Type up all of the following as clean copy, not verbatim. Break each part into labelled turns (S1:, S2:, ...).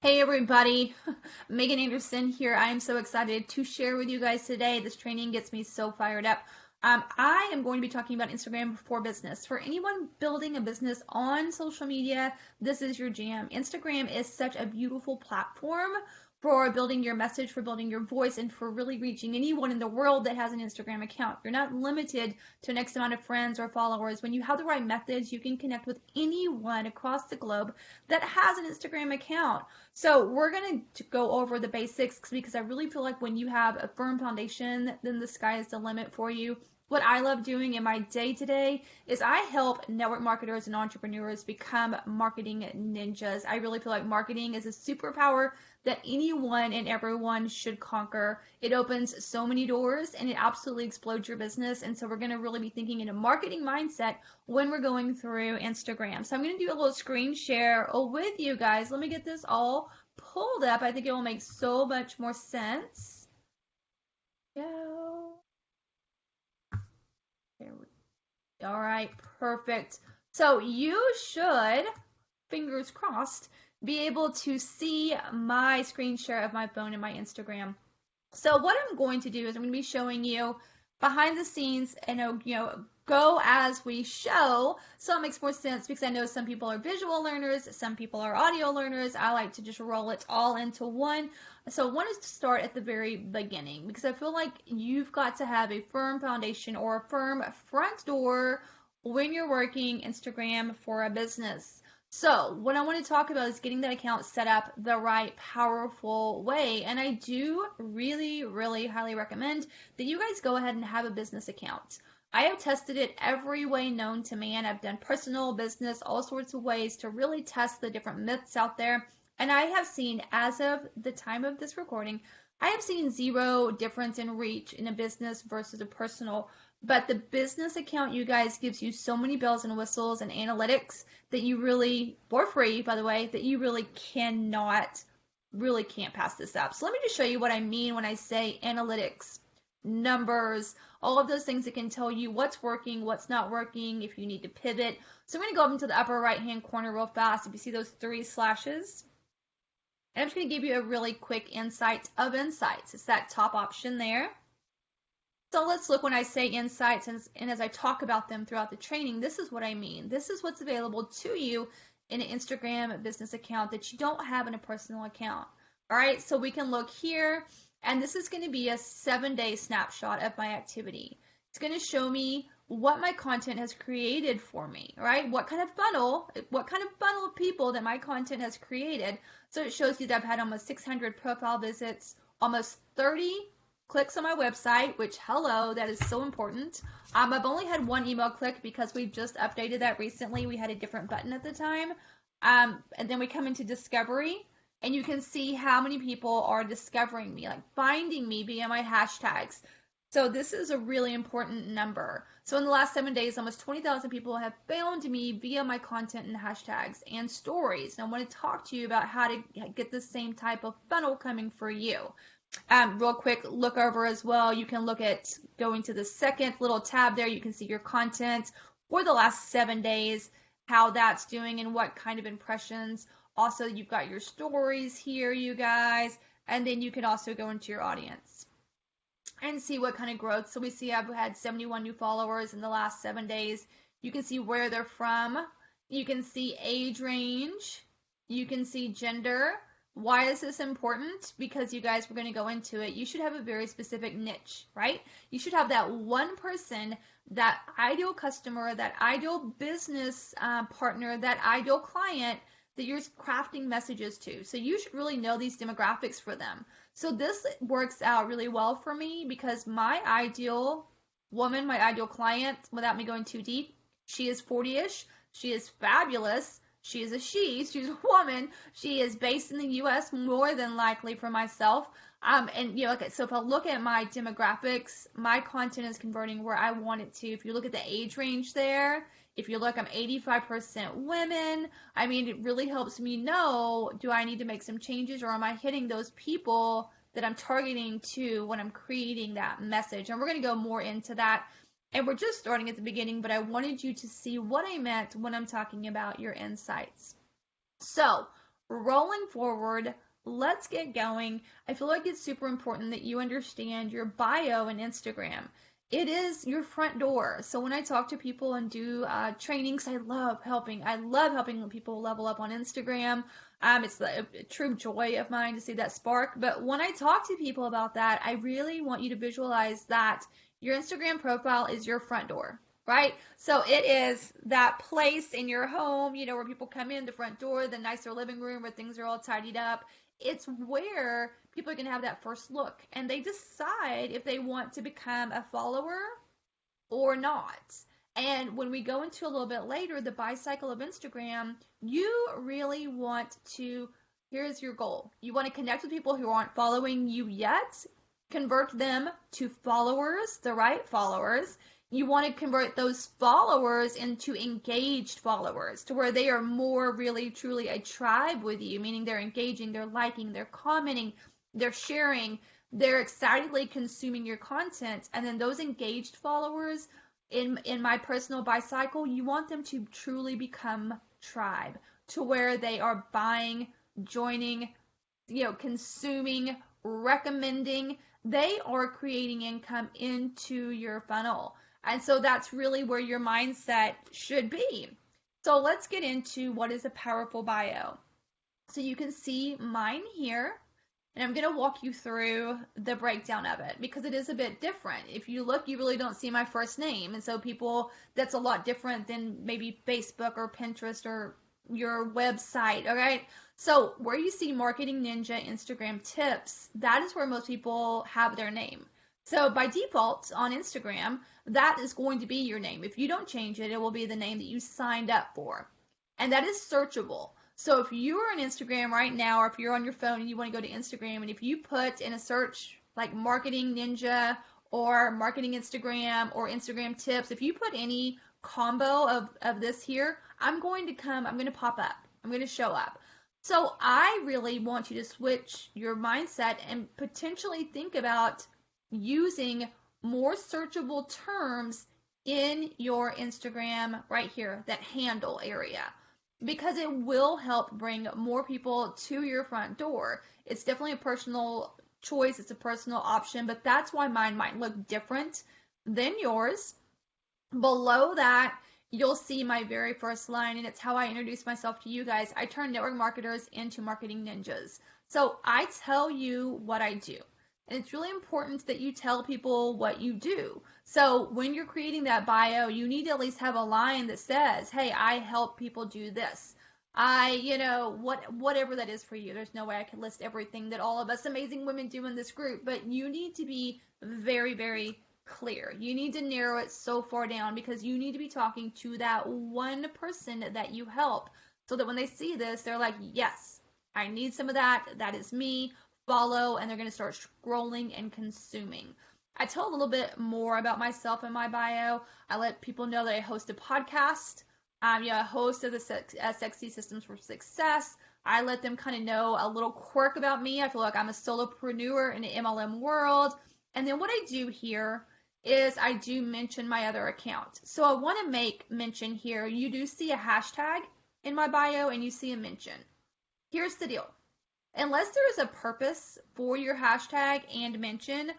S1: Hey everybody, Megan Anderson here. I am so excited to share with you guys today. This training gets me so fired up. I am going to be talking about Instagram for business. For anyone building a business on social media, this is your jam. Instagram is such a beautiful platform for building your message, for building your voice, and for really reaching anyone in the world that has an Instagram account. You're not limited to an X amount of friends or followers. When you have the right methods, you can connect with anyone across the globe that has an Instagram account. So we're going to go over the basics because I really feel like when you have a firm foundation, then the sky is the limit for you. What I love doing in my day to day is I help network marketers and entrepreneurs become marketing ninjas. I really feel like marketing is a superpower that anyone and everyone should conquer. It opens so many doors and it absolutely explodes your business. And so we're going to really be thinking in a marketing mindset when we're going through Instagram. So I'm going to do a little screen share with you guys. Let me get this all pulled up. I think it will make so much more sense. Go. There we go. All right, perfect. So you should, fingers crossed, be able to see my screen share of my phone and my Instagram. So what I'm going to do is I'm going to be showing you behind the scenes and go as we show. So it makes more sense because I know some people are visual learners, some people are audio learners. I like to just roll it all into one. So I wanted to start at the very beginning because I feel like you've got to have a firm foundation or a firm front door when you're working Instagram for a business. So what I want to talk about is getting that account set up the right powerful way. And I do really, really highly recommend that you guys go ahead and have a business account. I have tested it every way known to man. I've done personal, business, all sorts of ways to really test the different myths out there. And I have seen, as of the time of this recording, I have seen zero difference in reach in a business versus a personal. But the business account, you guys, gives you so many bells and whistles and analytics that you really, for free, by the way, that you really can't pass this up. So let me just show you what I mean when I say analytics, numbers, all of those things that can tell you what's working, what's not working, if you need to pivot. So I'm going to go up into the upper right hand corner real fast. If you see those three slashes, and I'm just going to give you a really quick insight of insights. It's that top option there. So let's look when I say insights and as I talk about them throughout the training, this is what I mean. This is what's available to you in an Instagram business account that you don't have in a personal account. All right, so we can look here, and this is going to be a 7-day snapshot of my activity. It's going to show me what my content has created for me, right? What kind of funnel of people that my content has created. So it shows you that I've had almost 600 profile visits, almost 30 clicks on my website, which, hello, that is so important. I've only had one email click because we've just updated that recently. We had a different button at the time. And then we come into discovery, and you can see how many people are discovering me, like finding me via my hashtags. So this is a really important number. So in the last 7 days, almost 20,000 people have found me via my content and hashtags and stories. And I want to talk to you about how to get the same type of funnel coming for you. Real quick look over as well. You can look at going to the second little tab there. You can see your content for the last 7 days, how that's doing and what kind of impressions. Also, you've got your stories here, you guys, and then you can also go into your audience and see what kind of growth. So we see I've had 71 new followers in the last 7 days. You can see where they're from. You can see age range. You can see gender. Why is this important? Because you guys, we're going to go into it. You should have a very specific niche, right? You should have that one person, that ideal customer, that ideal business partner, that ideal client that you're crafting messages to. So you should really know these demographics for them. So this works out really well for me because my ideal woman, my ideal client, without me going too deep, she is 40-ish. She is fabulous. She is a she's a woman. She is based in the U.S. more than likely for myself. And okay, so if I look at my demographics, my content is converting where I want it to. If you look at the age range there, if you look, I'm 85% women. I mean, it really helps me know, do I need to make some changes or am I hitting those people that I'm targeting to when I'm creating that message? And we're going to go more into that. And we're just starting at the beginning, but I wanted you to see what I meant when I'm talking about your insights. So rolling forward, let's get going. I feel like it's super important that you understand your bio and Instagram. It is your front door. So when I talk to people and do trainings, I love helping. I love helping people level up on Instagram. It's a true joy of mine to see that spark. But when I talk to people about that, I really want you to visualize that your Instagram profile is your front door, right? So it is that place in your home, where people come in the front door, the nicer living room where things are all tidied up. It's where people are going to have that first look and they decide if they want to become a follower or not. And when we go into a little bit later, the buy cycle of Instagram, you really want to, here's your goal. You want to connect with people who aren't following you yet, convert them to followers, the right followers. You want to convert those followers into engaged followers to where they are more really truly a tribe with you, meaning they're engaging, they're liking, they're commenting, they're sharing, they're excitedly consuming your content. And then those engaged followers in my personal buy cycle, you want them to truly become tribe to where they are buying, joining, consuming, recommending. They are creating income into your funnel. And so that's really where your mindset should be. So let's get into what is a powerful bio. So you can see mine here, and I'm going to walk you through the breakdown of it because it is a bit different. If you look, you really don't see my first name. And so that's a lot different than maybe Facebook or Pinterest or your website, all right? So where you see Marketing Ninja Instagram tips, that is where most people have their name. So by default on Instagram, that is going to be your name. If you don't change it, it will be the name that you signed up for. And that is searchable. So if you are on Instagram right now, or if you're on your phone and you want to go to Instagram, and if you put in a search like Marketing Ninja or Marketing Instagram or Instagram tips, if you put any combo of this here, I'm going to pop up. I'm going to show up. So I really want you to switch your mindset and potentially think about using more searchable terms in your Instagram right here, that handle area, because it will help bring more people to your front door. It's definitely a personal choice. It's a personal option, but that's why mine might look different than yours. Below that, you'll see my very first line, and it's how I introduce myself to you guys. I turn network marketers into marketing ninjas. So I tell you what I do. And it's really important that you tell people what you do. So when you're creating that bio, you need to at least have a line that says, hey, I help people do this. Whatever that is for you. There's no way I can list everything that all of us amazing women do in this group, but you need to be very, very clear. You need to narrow it so far down because you need to be talking to that one person that you help so that when they see this, they're like, yes, I need some of that. That is me. Follow, and they're going to start scrolling and consuming. I tell a little bit more about myself in my bio. I let people know that I host a podcast. A host of the Sexy Systems for Success. I let them kind of know a little quirk about me. I feel like I'm a solopreneur in the MLM world. And then what I do here is I do mention my other account. So I want to make mention here. You do see a hashtag in my bio and you see a mention. Here's the deal. Unless there is a purpose for your hashtag and mention,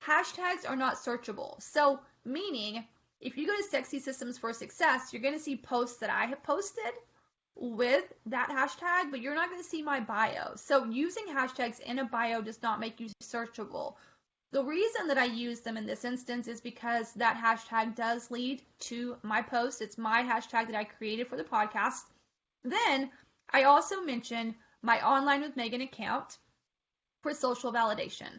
S1: hashtags are not searchable. So meaning, if you go to Sexy Systems for Success, you're going to see posts that I have posted with that hashtag, but you're not going to see my bio. So using hashtags in a bio does not make you searchable. The reason that I use them in this instance is because that hashtag does lead to my post. It's my hashtag that I created for the podcast. Then I also mention my Online with Megan account for social validation.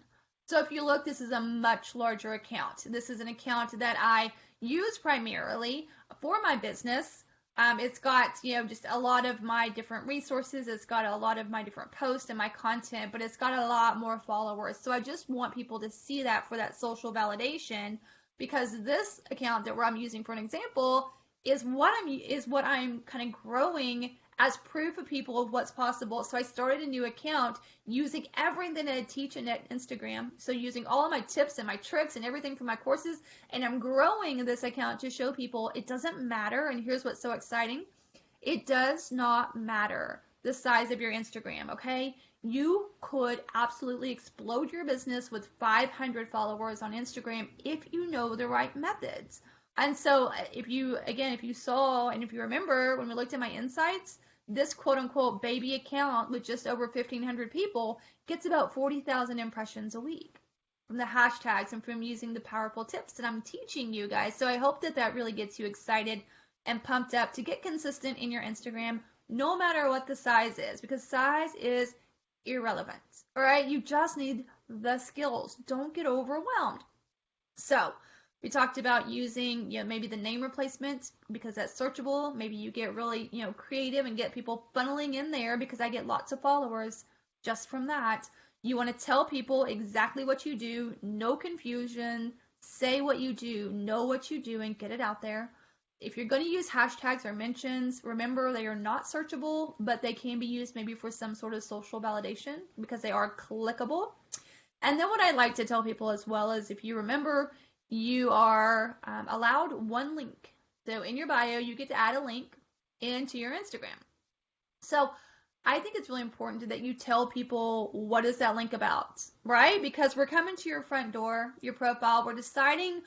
S1: So if you look, this is a much larger account. This is an account that I use primarily for my business. It's got, just a lot of my different resources. It's got a lot of my different posts and my content, but it's got a lot more followers. So I just want people to see that for that social validation, because this account that I'm using for an example is what I'm kind of growing as proof of people of what's possible. So I started a new account using everything that I teach in Instagram. So using all of my tips and my tricks and everything from my courses, and I'm growing this account to show people it doesn't matter. And here's what's so exciting. It does not matter the size of your Instagram, okay? You could absolutely explode your business with 500 followers on Instagram if you know the right methods. And so if you saw and if you remember when we looked at my insights, this quote unquote baby account with just over 1,500 people gets about 40,000 impressions a week from the hashtags and from using the powerful tips that I'm teaching you guys. So I hope that that really gets you excited and pumped up to get consistent in your Instagram, no matter what the size is, because size is irrelevant. All right, you just need the skills. Don't get overwhelmed. So we talked about using, maybe the name replacement because that's searchable. Maybe you get really, creative and get people funneling in there because I get lots of followers just from that. You want to tell people exactly what you do, no confusion, say what you do, know what you do, and get it out there. If you're going to use hashtags or mentions, remember they are not searchable, but they can be used maybe for some sort of social validation because they are clickable. And then what I like to tell people as well is if you remember, you are allowed one link. So in your bio, you get to add a link into your Instagram. So I think it's really important that you tell people what is that link about, right? Because we're coming to your front door, your profile, we're deciding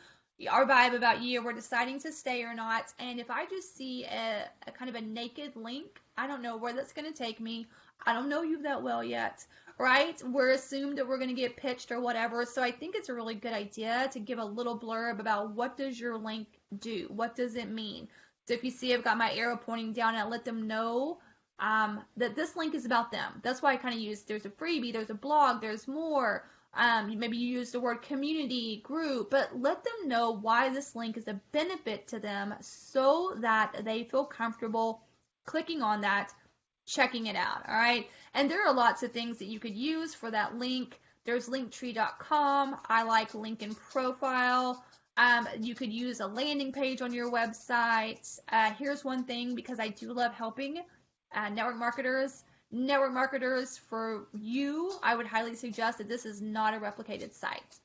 S1: our vibe about you, we're deciding to stay or not. And if I just see a kind of a naked link, I don't know where that's going to take me. I don't know you that well yet, right? We're assumed that we're going to get pitched or whatever. So I think it's a really good idea to give a little blurb about what does your link do? What does it mean? So if you see I've got my arrow pointing down, and I let them know that this link is about them. That's why I kind of use, there's a freebie, there's a blog, there's more. Maybe you use the word community, group, but let them know why this link is a benefit to them so that they feel comfortable clicking on that, checking it out, all right? And there are lots of things that you could use for that link. There's linktree.com. I like LinkedIn profile. You could use a landing page on your website. Here's one thing, because I do love helping network marketers, for you, I would highly suggest that this is not a replicated site.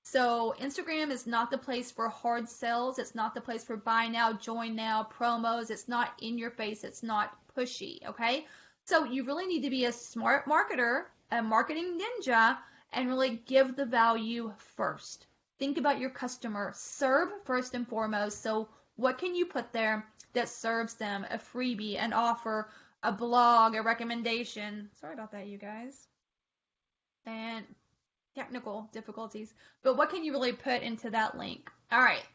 S1: So Instagram is not the place for hard sells. It's not the place for buy now, join now, promos. It's not in your face. It's not pushy, okay? So you really need to be a smart marketer, a marketing ninja, and really give the value first. Think about your customer. Serve first and foremost. So what can you put there that serves them? A freebie, an offer, a blog, a recommendation. Sorry about that, you guys. And technical difficulties. But what can you really put into that link? All right.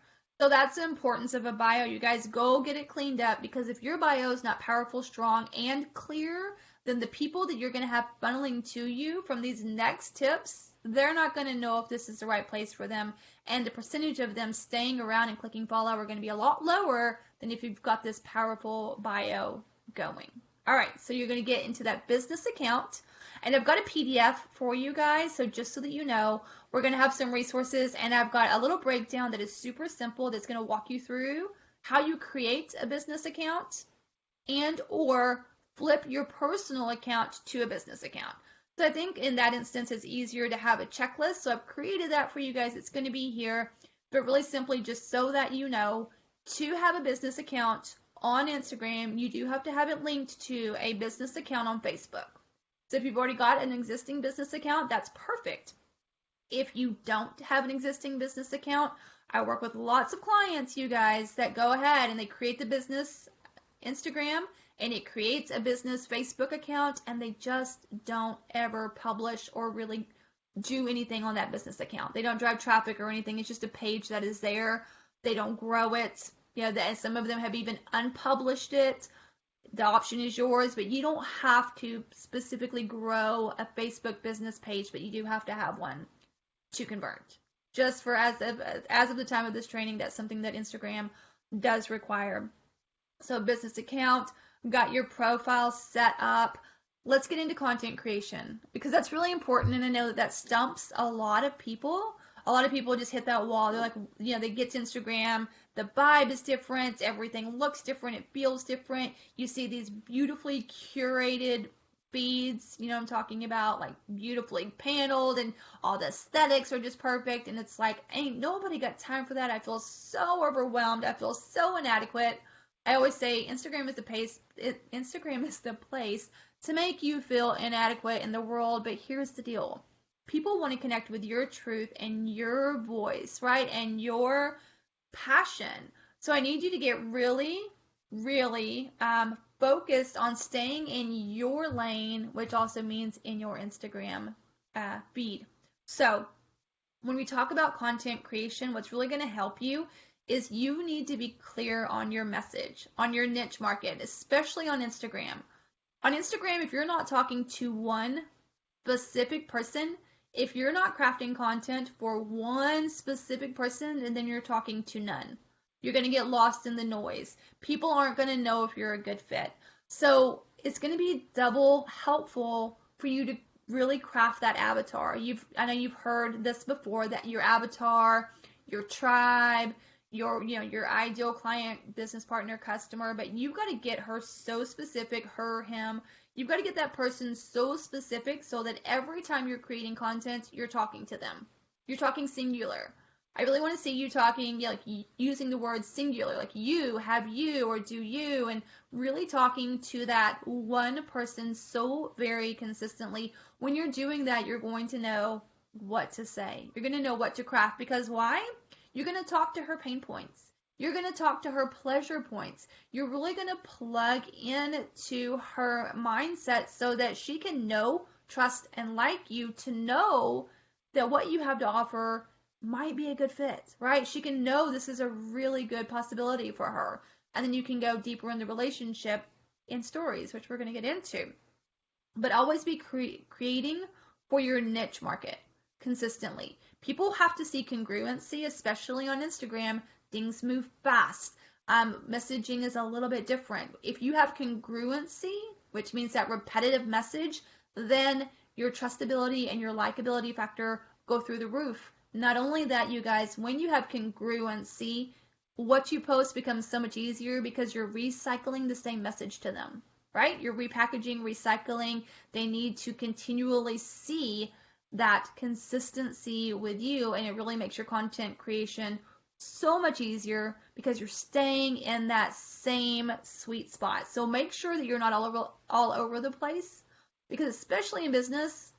S1: So that's the importance of a bio. You guys go get it cleaned up, because if your bio is not powerful, strong, and clear, then the people that you're going to have funneling to you from these next tips, they're not going to know if this is the right place for them. And the percentage of them staying around and clicking follow are going to be a lot lower than if you've got this powerful bio going. All right, so you're going to get into that business account, and I've got a PDF for you guys. So just so that you know, we're going to have some resources, and I've got a little breakdown that is super simple that's going to walk you through how you create a business account and or flip your personal account to a business account. So I think in that instance, it's easier to have a checklist. So I've created that for you guys. It's going to be here, but really simply just so that you know, to have a business account on Instagram, you do have to have it linked to a business account on Facebook. So if you've already got an existing business account, that's perfect. If you don't have an existing business account, I work with lots of clients, you guys, that go ahead and they create the business Instagram and it creates a business Facebook account, and they just don't ever publish or really do anything on that business account. They don't drive traffic or anything. It's just a page that is there. They don't grow it. Some of them have even unpublished it. The option is yours, but you don't have to specifically grow a Facebook business page, but you do have to have one to convert. Just for as of the time of this training, that's something that Instagram does require. So business account, got your profile set up. Let's get into content creation, because that's really important, and I know that stumps a lot of people. A lot of people just hit that wall. They're like, they get to Instagram, the vibe is different, everything looks different, it feels different. You see these beautifully curated feeds, I'm talking about, like beautifully paneled, and all the aesthetics are just perfect, and it's like, ain't nobody got time for that. I feel so overwhelmed. I feel so inadequate. I always say Instagram is the place to make you feel inadequate in the world. But here's the deal. People want to connect with your truth and your voice, right? And your passion. So I need you to get really, really focused on staying in your lane, which also means in your Instagram feed. So when we talk about content creation, what's really going to help you is you need to be clear on your message, on your niche market, especially on Instagram. On Instagram, if you're not talking to one specific person, if you're not crafting content for one specific person, and then you're talking to none. You're going to get lost in the noise. People aren't going to know if you're a good fit. So it's going to be double helpful for you to really craft that avatar. I know you've heard this before, that your avatar, your tribe, your ideal client, business partner, customer, but you've got to get her so specific, her, him. You've got to get that person so specific so that every time you're creating content, you're talking to them. You're talking singular. I really want to see you talking, like using the word singular, like you, have you, or do you, and really talking to that one person so very consistently. When you're doing that, you're going to know what to say. You're going to know what to craft, because why? You're going to talk to her pain points. You're going to talk to her pleasure points. You're really going to plug into her mindset so that she can know, trust, and like you, to know that what you have to offer might be a good fit, right? She can know this is a really good possibility for her. And then you can go deeper in the relationship in stories, which we're going to get into. But always be creating for your niche market consistently. People have to see congruency, especially on Instagram. Things move fast. Messaging is a little bit different. If you have congruency, which means that repetitive message, then your trustability and your likability factor go through the roof. Not only that, you guys, when you have congruency, what you post becomes so much easier because you're recycling the same message to them, right? You're repackaging, recycling. They need to continually see that consistency with you, and it really makes your content creation so much easier because you're staying in that same sweet spot. So make sure that you're not all over the place, because especially in business,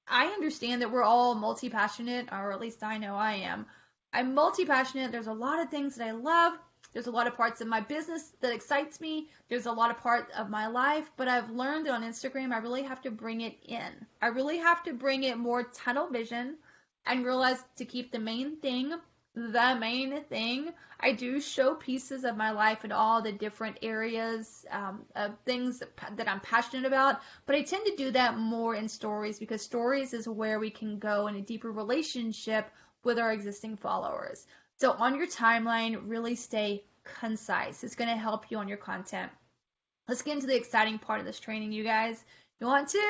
S1: I understand that we're all multi-passionate, or at least I know I am. I'm multi-passionate. There's a lot of things that I love. There's a lot of parts of my business that excites me. There's a lot of parts of my life, but I've learned that on Instagram, I really have to bring it in. I really have to bring it more tunnel vision and realize to keep the main thing. I do show pieces of my life in all the different areas of things that I'm passionate about, but I tend to do that more in stories, because stories is where we can go in a deeper relationship with our existing followers. So on your timeline, really stay concise. It's going to help you on your content. Let's get into the exciting part of this training, you guys. You want to?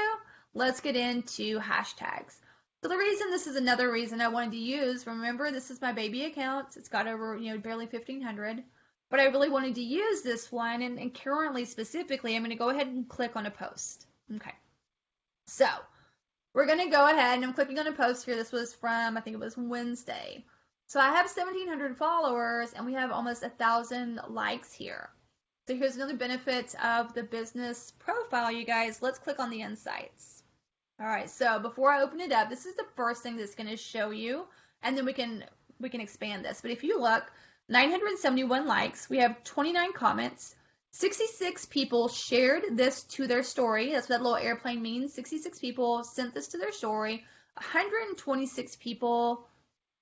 S1: Let's get into hashtags. So this is another reason I wanted to use, remember, this is my baby account. It's got over, barely 1,500. But I really wanted to use this one, and currently, specifically, I'm going to go ahead and click on a post. Okay. So we're going to go ahead, and I'm clicking on a post here. This was from, I think it was Wednesday. So I have 1,700 followers, and we have almost 1,000 likes here. So here's another benefit of the business profile, you guys. Let's click on the insights. All right, so before I open it up, this is the first thing that's going to show you, and then we can expand this. But if you look, 971 likes, we have 29 comments, 66 people shared this to their story. That's what that little airplane means. 66 people sent this to their story. 126 people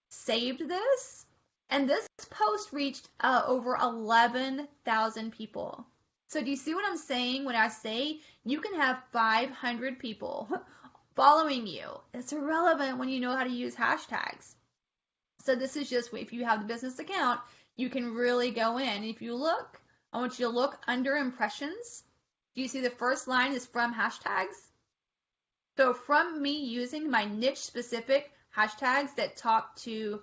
S1: saved this, and this post reached over 11,000 people. So do you see what I'm saying when I say you can have 500 people following you? It's irrelevant when you know how to use hashtags. So this is just, if you have the business account, you can really go in. If you look, I want you to look under impressions. Do you see the first line is from hashtags? So from me using my niche specific hashtags that talk to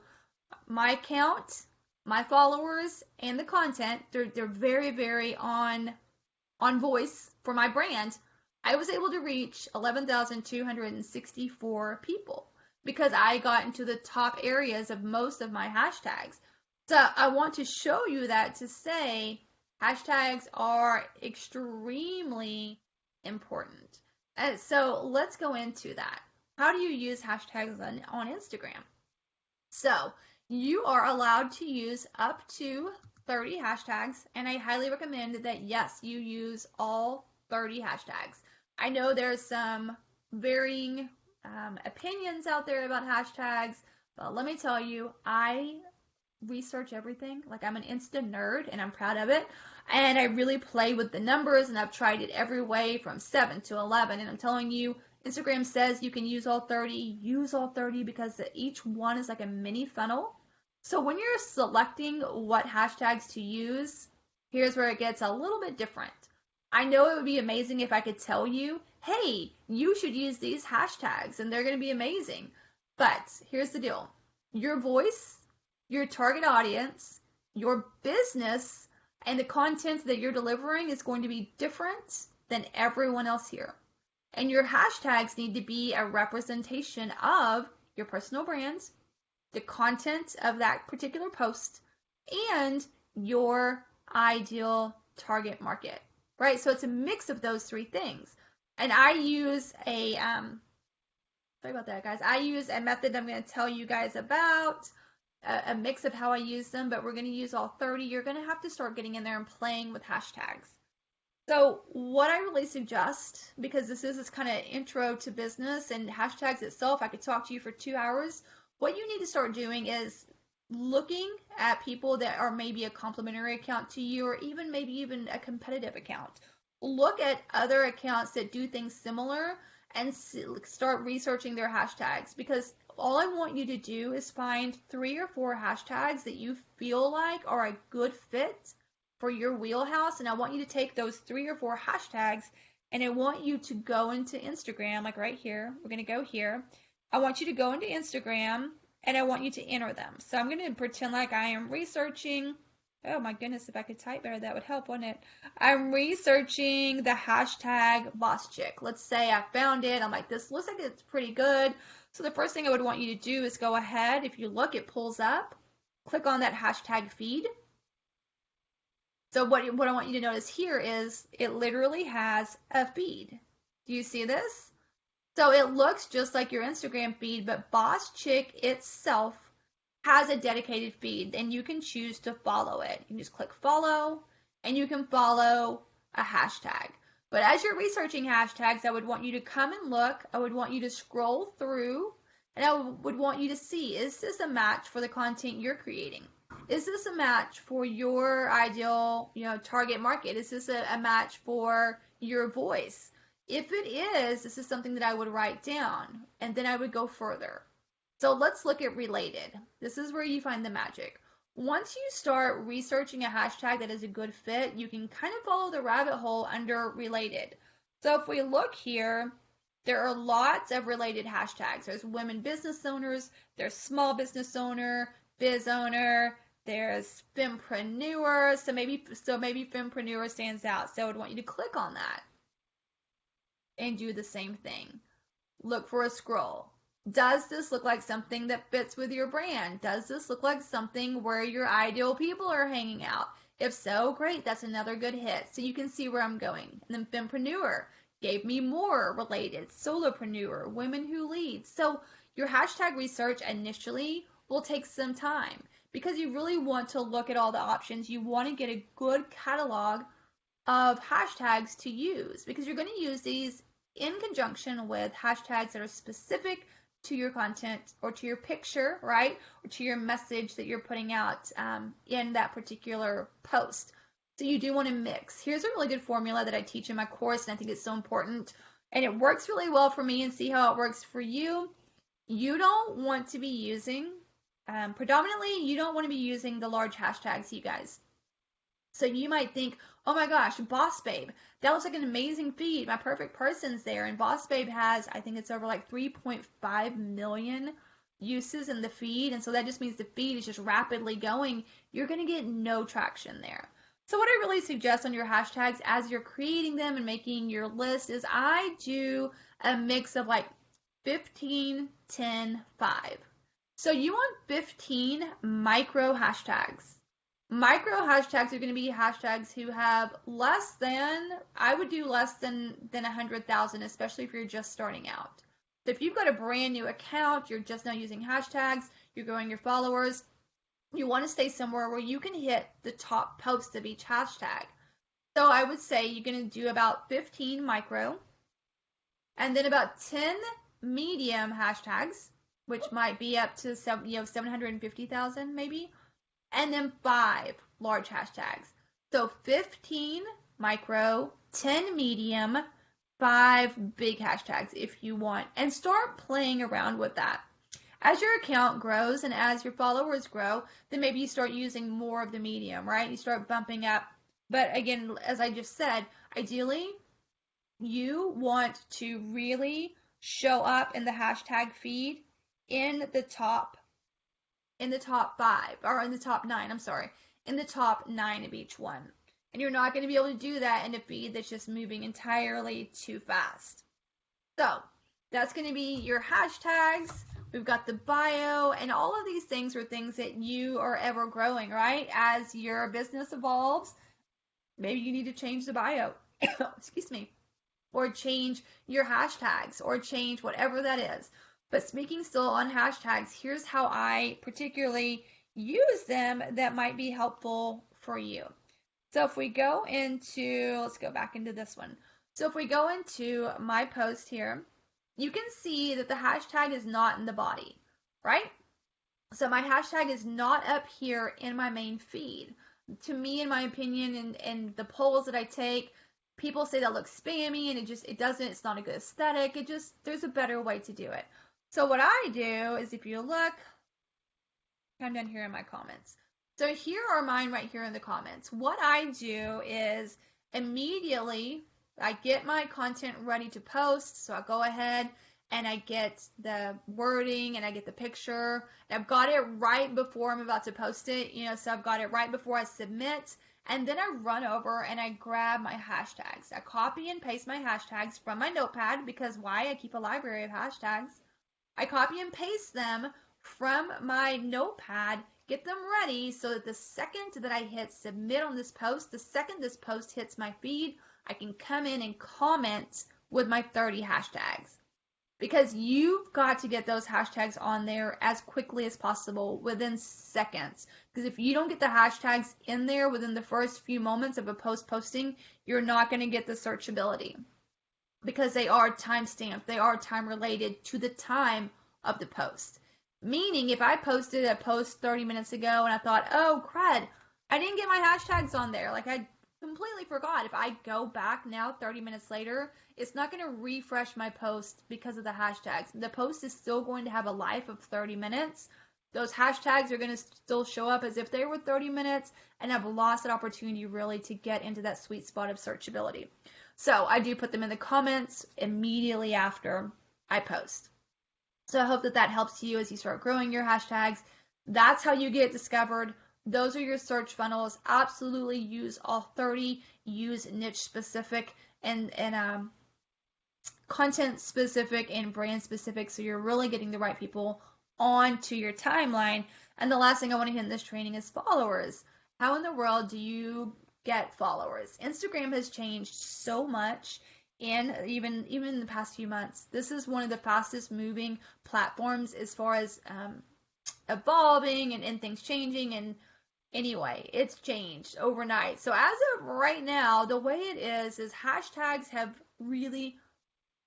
S1: my account, my followers, and the content, they're very, very on voice for my brand. I was able to reach 11,264 people because I got into the top areas of most of my hashtags. So I want to show you that to say hashtags are extremely important. So let's go into that. How do you use hashtags on Instagram? So you are allowed to use up to 30 hashtags, and I highly recommend that, yes, you use all 30 hashtags. I know there's some varying opinions out there about hashtags, but let me tell you, I research everything. Like, I'm an Insta nerd and I'm proud of it. And I really play with the numbers, and I've tried it every way from 7 to 11. And I'm telling you, Instagram says you can use all 30, use all 30, because each one is like a mini funnel. So when you're selecting what hashtags to use, here's where it gets a little bit different. I know it would be amazing if I could tell you, hey, you should use these hashtags and they're going to be amazing. But here's the deal. Your voice, your target audience, your business, and the content that you're delivering is going to be different than everyone else here. And your hashtags need to be a representation of your personal brand, the content of that particular post, and your ideal target market, right? So it's a mix of those three things. And I use sorry about that, guys. I use a method I'm going to tell you guys about, a mix of how I use them, but we're going to use all 30. You're going to have to start getting in there and playing with hashtags. So what I really suggest, because this is this kind of intro to business and hashtags itself, I could talk to you for 2 hours. What you need to start doing is looking at people that are maybe a complimentary account to you, or maybe even a competitive account. Look at other accounts that do things similar and start researching their hashtags, because all I want you to do is find 3 or 4 hashtags that you feel like are a good fit for your wheelhouse. And I want you to take those 3 or 4 hashtags, and I want you to go into Instagram, like right here. We're going to go here. I want you to go into Instagram, and I want you to enter them. So I'm going to pretend like I am researching. Oh my goodness, if I could type better, that would help, wouldn't it? I'm researching the hashtag boss chick. Let's say I found it. I'm like, this looks like it's pretty good. So the first thing I would want you to do is go ahead. If you look, it pulls up. Click on that hashtag feed. So what I want you to notice here is it literally has a feed. Do you see this? So it looks just like your Instagram feed, but Boss Chick itself has a dedicated feed, and you can choose to follow it. You can just click follow, and you can follow a hashtag. But as you're researching hashtags, I would want you to come and look. I would want you to scroll through, and I would want you to see, is this a match for the content you're creating? Is this a match for your ideal, target market? Is this a match for your voice? If it is, this is something that I would write down, and then I would go further. So let's look at related. This is where you find the magic. Once you start researching a hashtag that is a good fit, you can kind of follow the rabbit hole under related. So if we look here, there are lots of related hashtags. There's women business owners, there's small business owner, biz owner, there's fempreneur. So maybe fempreneur stands out. So I would want you to click on that and do the same thing. Look for a scroll. Does this look like something that fits with your brand? Does this look like something where your ideal people are hanging out? If so, great, that's another good hit. So you can see where I'm going. And then fempreneur gave me more related. Solopreneur, women who lead. So your hashtag research initially will take some time, because you really want to look at all the options. You want to get a good catalog of hashtags to use, because you're going to use these in conjunction with hashtags that are specific to your content or to your picture, right? Or to your message that you're putting out in that particular post. So you do want to mix. Here's a really good formula that I teach in my course, and I think it's so important. And it works really well for me, and see how it works for you. You don't want to be using, predominantly, you don't want to be using the large hashtags, you guys. So you might think, oh my gosh, Boss Babe, that looks like an amazing feed. My perfect person's there. And Boss Babe has, I think it's over like 3.5 million uses in the feed. And so that just means the feed is just rapidly going. You're going to get no traction there. So what I really suggest on your hashtags as you're creating them and making your list is I do a mix of like 15, 10, 5. So you want 15 micro hashtags. Micro hashtags are going to be hashtags who have less than, I would do less than 100,000, especially if you're just starting out. So if you've got a brand new account, you're just now using hashtags, you're growing your followers, you want to stay somewhere where you can hit the top posts of each hashtag. So I would say you're going to do about 15 micro and then about 10 medium hashtags, which might be up to 750,000 maybe, and then 5 large hashtags. So 15 micro, 10 medium, 5 big hashtags if you want, and start playing around with that. As your account grows and as your followers grow, then maybe you start using more of the medium, right? You start bumping up. But again, as I just said, ideally, you want to really show up in the hashtag feed in the top 5, or in the top 9, I'm sorry, in the top 9 of each one. And you're not going to be able to do that in a feed that's just moving entirely too fast. So that's going to be your hashtags. We've got the bio, and all of these things are things that you are ever growing, right? As your business evolves, maybe you need to change the bio, excuse me, or change your hashtags, or change whatever that is. But speaking still on hashtags, here's how I particularly use them that might be helpful for you. So if we go into, let's go back into this one. So if we go into my post here, you can see that the hashtag is not in the body, right? So my hashtag is not up here in my main feed. To me, in my opinion, and the polls that I take, people say that looks spammy, and it's not a good aesthetic. There's a better way to do it. So what I do is, if you look, I'm down here in my comments. So here are mine right here in the comments. What I do is immediately I get my content ready to post. So I go ahead and I get the wording and I get the picture. And I've got it right before I'm about to post it, so I've got it right before I submit. And then I run over and I grab my hashtags. I copy and paste my hashtags from my notepad, because why? I keep a library of hashtags. I copy and paste them from my notepad, get them ready so that the second that I hit submit on this post, the second this post hits my feed, I can come in and comment with my 30 hashtags. Because you've got to get those hashtags on there as quickly as possible, within seconds. Because if you don't get the hashtags in there within the first few moments of a post posting, you're not going to get the searchability. Because they are time stamped, they are time related to the time of the post. Meaning, if I posted a post 30 minutes ago and I thought, oh crud, I didn't get my hashtags on there, like I completely forgot. If I go back now 30 minutes later, it's not going to refresh my post because of the hashtags. The post is still going to have a life of 30 minutes. Those hashtags are going to still show up as if they were 30 minutes, and I've lost that opportunity really to get into that sweet spot of searchability. So I do put them in the comments immediately after I post. So I hope that helps you as you start growing your hashtags. That's how you get discovered. Those are your search funnels. Absolutely use all 30. Use niche specific and content specific and brand specific, so you're really getting the right people onto your timeline. And the last thing I want to hit in this training is followers. How in the world do you get followers? Instagram has changed so much. And even in the past few months, this is one of the fastest moving platforms as far as evolving and things changing. And anyway, it's changed overnight. So as of right now, the way it is hashtags have really,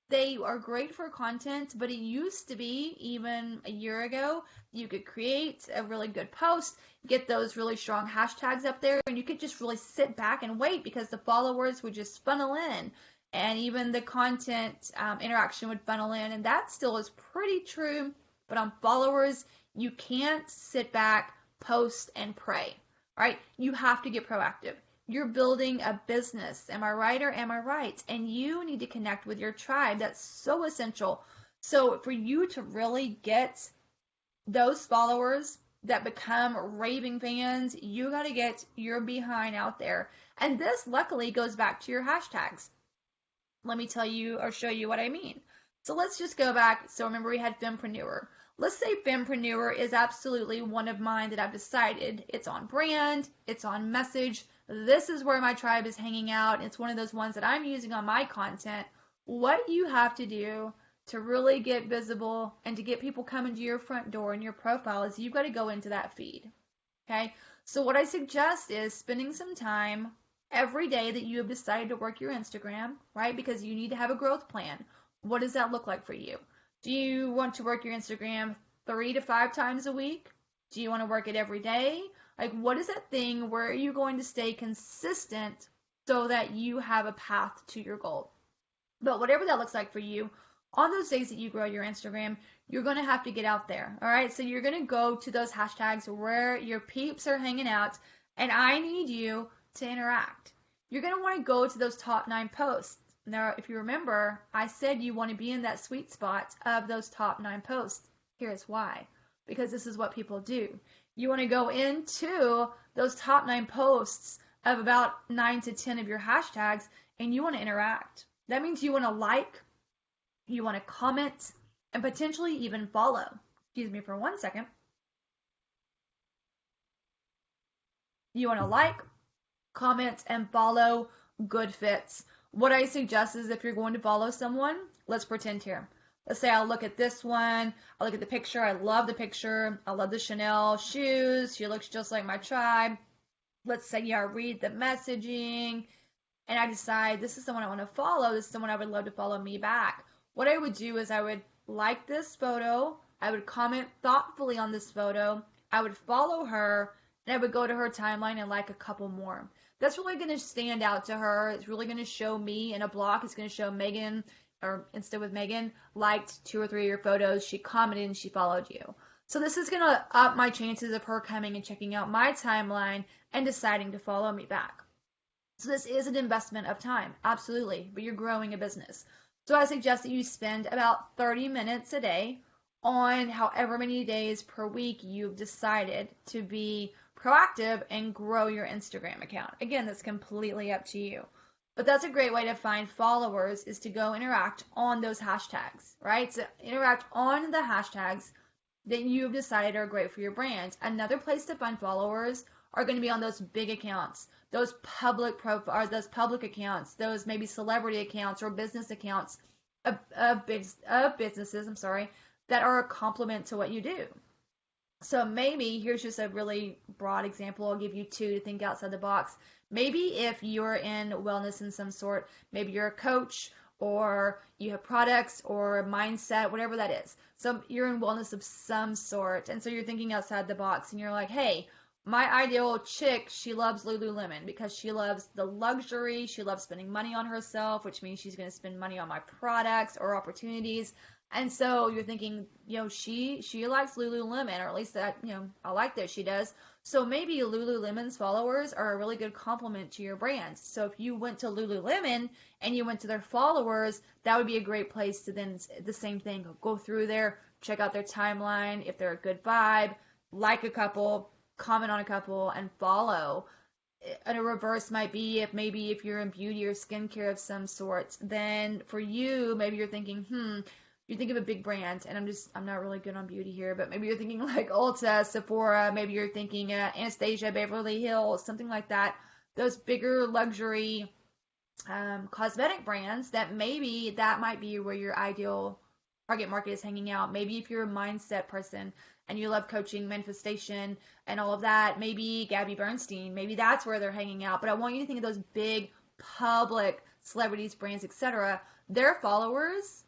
S1: they are great for content, but it used to be, even a year ago, you could create a really good post, get those really strong hashtags up there, and you could just really sit back and wait, because the followers would just funnel in. And even the content interaction would funnel in, and that still is pretty true. But on followers, you can't sit back, post, and pray, right? You have to get proactive. You're building a business. Am I right or am I right? And you need to connect with your tribe. That's so essential. So for you to really get those followers that become raving fans, you got to get your behind out there. And this luckily goes back to your hashtags. Let me tell you or show you what I mean. So let's just go back. So remember, we had Fempreneur. Let's say Fempreneur is absolutely one of mine that I've decided it's on brand, it's on message. This is where my tribe is hanging out. It's one of those ones that I'm using on my content. What you have to do to really get visible and to get people coming to your front door and your profile is you've got to go into that feed. Okay. So what I suggest is spending some time every day that you have decided to work your Instagram, right? Because you need to have a growth plan. What does that look like for you? Do you want to work your Instagram 3 to 5 times a week? Do you want to work it every day? Like, what is that thing? Where are you going to stay consistent so that you have a path to your goal? But whatever that looks like for you, on those days that you grow your Instagram, you're going to have to get out there. All right. So you're going to go to those hashtags where your peeps are hanging out, and I need you to interact. You're going to want to go to those top 9 posts. Now, if you remember, I said you want to be in that sweet spot of those top 9 posts. Here's why. Because this is what people do. You want to go into those top 9 posts of about 9 to 10 of your hashtags, and you want to interact. That means you want to like, you want to comment, and potentially even follow. Excuse me for 1 second. You want to like, comment, and follow good fits. What I suggest is if you're going to follow someone, let's pretend here. Let's say I'll look at this one. I'll look at the picture. I love the picture. I love the Chanel shoes. She looks just like my tribe. Let's say, I read the messaging and I decide this is someone I want to follow. This is someone I would love to follow me back. What I would do is I would like this photo. I would comment thoughtfully on this photo. I would follow her, and I would go to her timeline and like a couple more. That's really going to stand out to her. It's really going to show me in a block. It's going to show Megan, or Insta with Megan, liked 2 or 3 of your photos. She commented and she followed you. So this is going to up my chances of her coming and checking out my timeline and deciding to follow me back. So this is an investment of time, absolutely, but you're growing a business. So I suggest that you spend about 30 minutes a day on however many days per week you've decided to be proactive and grow your Instagram account. Again, that's completely up to you. But that's a great way to find followers, is to go interact on those hashtags, right? So interact on the hashtags that you've decided are great for your brand. Another place to find followers are going to be on those big accounts, those public profiles, those public accounts, those maybe celebrity accounts or business accounts of businesses, that are a complement to what you do. So maybe here's just a really broad example. I'll give you 2 to think outside the box. Maybe if you're in wellness in some sort, maybe you're a coach or you have products or mindset, whatever that is. So you're in wellness of some sort. And so you're thinking outside the box and you're like, hey, my ideal chick, she loves Lululemon because she loves the luxury. She loves spending money on herself, which means she's going to spend money on my products or opportunities. And so you're thinking, she likes Lululemon, or at least that, I like that she does. So maybe Lululemon's followers are a really good complement to your brand. So if you went to Lululemon and you went to their followers, that would be a great place to then the same thing. Go through there, check out their timeline. If they're a good vibe, like a couple, comment on a couple, and follow. And a reverse might be if you're in beauty or skincare of some sort, then for you, maybe you're thinking, you think of a big brand, and I'm not really good on beauty here, but maybe you're thinking like Ulta, Sephora, maybe you're thinking Anastasia, Beverly Hills, something like that. Those bigger luxury cosmetic brands that might be where your ideal target market is hanging out. Maybe if you're a mindset person and you love coaching, manifestation, and all of that, maybe Gabby Bernstein, maybe that's where they're hanging out. But I want you to think of those big public celebrities, brands, etc. Their followers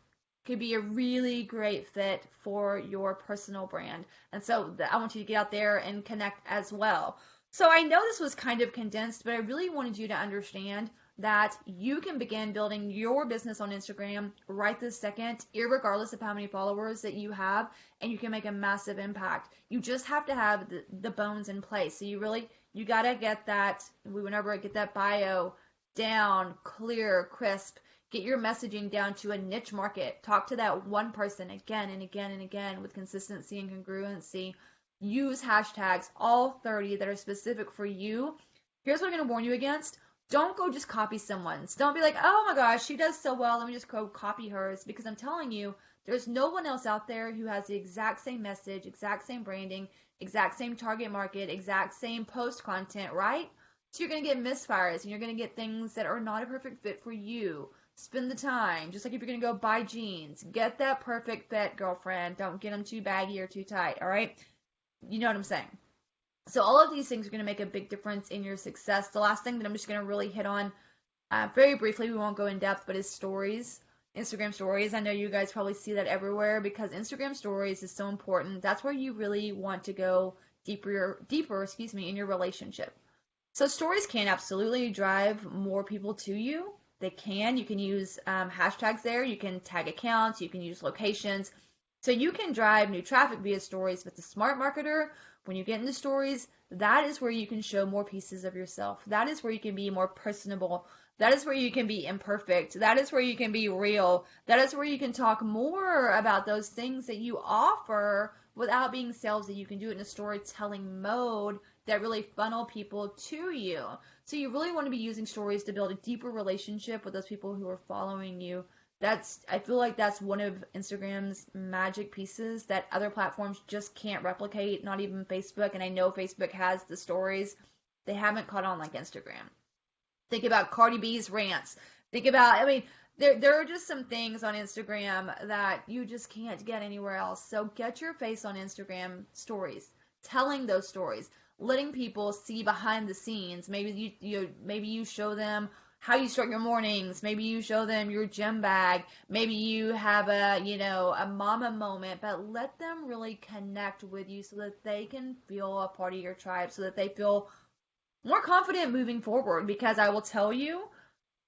S1: could be a really great fit for your personal brand. And so I want you to get out there and connect as well. So I know this was kind of condensed, but I really wanted you to understand that you can begin building your business on Instagram right this second, irregardless of how many followers that you have, and you can make a massive impact. You just have to have the bones in place. So you got to get that bio down, clear, crisp. Get your messaging down to a niche market. Talk to that one person again and again and again with consistency and congruency. Use hashtags, all 30 that are specific for you. Here's what I'm going to warn you against. Don't go just copy someone's. Don't be like, oh my gosh, she does so well. Let me just go copy hers. Because I'm telling you, There's no one else out there who has the exact same message, exact same branding, exact same target market, exact same post content, right? So you're going to get misfires and you're going to get things that are not a perfect fit for you. Spend the time. Just like if you're going to go buy jeans, get that perfect fit, girlfriend. Don't get them too baggy or too tight, all right? You know what I'm saying? So all of these things are going to make a big difference in your success. The last thing that I'm just going to really hit on very briefly, we won't go in depth, but is stories. Instagram stories. I know you guys probably see that everywhere because Instagram stories is so important. That's where you really want to go deeper, excuse me, in your relationship. So stories can absolutely drive more people to you. They can. You can use hashtags there. You can tag accounts. You can use locations. So you can drive new traffic via stories. But the smart marketer, when you get into stories, that is where you can show more pieces of yourself. That is where you can be more personable. That is where you can be imperfect. That is where you can be real. That is where you can talk more about those things that you offer without being salesy. You can do it in a storytelling mode that really funnel people to you. So you really want to be using stories to build a deeper relationship with those people who are following you. I feel like that's one of Instagram's magic pieces that other platforms just can't replicate, not even Facebook. And I know Facebook has the stories. They haven't caught on like Instagram. Think about Cardi B's rants. Think about, I mean, there are just some things on Instagram that you just can't get anywhere else. So get your face on Instagram stories, telling those stories, letting people see behind the scenes. Maybe you show them how you start your mornings. Maybe you show them your gym bag. Maybe you have a mama moment, but let them really connect with you so that they can feel a part of your tribe, so that they feel more confident moving forward. Because I will tell you,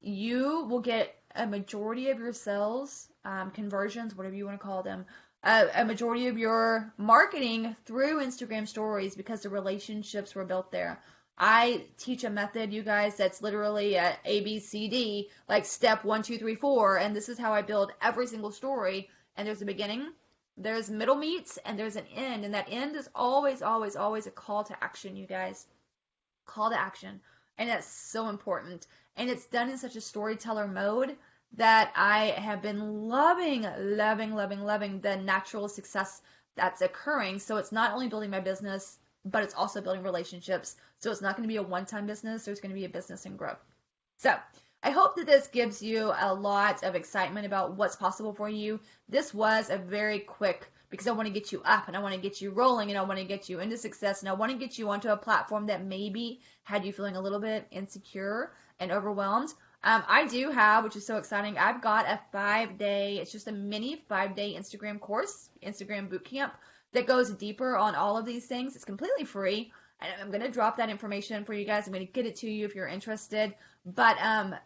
S1: you will get a majority of your sales, conversions, whatever you want to call them, a majority of your marketing through Instagram stories because the relationships were built there. I teach a method, you guys, that's literally a ABCD, like step 1, 2, 3, 4, and this is how I build every single story. And there's a beginning, there's middle meets, and there's an end, and that end is always, always, always a call to action, you guys. Call to action. And that's so important. And it's done in such a storyteller mode that I have been loving the natural success that's occurring. So it's not only building my business, but it's also building relationships. So it's not going to be a one-time business. There's going to be a business in growth. So I hope that this gives you a lot of excitement about what's possible for you. This was a very quick, because I want to get you up and I want to get you rolling and I want to get you into success and I want to get you onto a platform that maybe had you feeling a little bit insecure and overwhelmed. I do have, which is so exciting, I've got a 5-day, it's just a mini 5-day Instagram course, Instagram bootcamp, that goes deeper on all of these things. It's completely free. And I'm going to drop that information for you guys. I'm going to get it to you if you're interested. But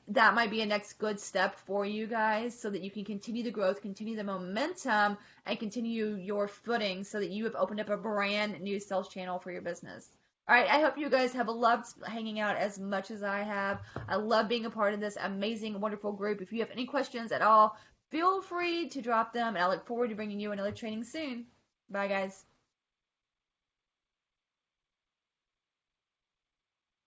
S1: that might be a next good step for you guys so that you can continue the growth, continue the momentum, and continue your footing so that you have opened up a brand new sales channel for your business. All right, I hope you guys have loved hanging out as much as I have. I love being a part of this amazing, wonderful group. If you have any questions at all, feel free to drop them, and I look forward to bringing you another training soon. Bye, guys.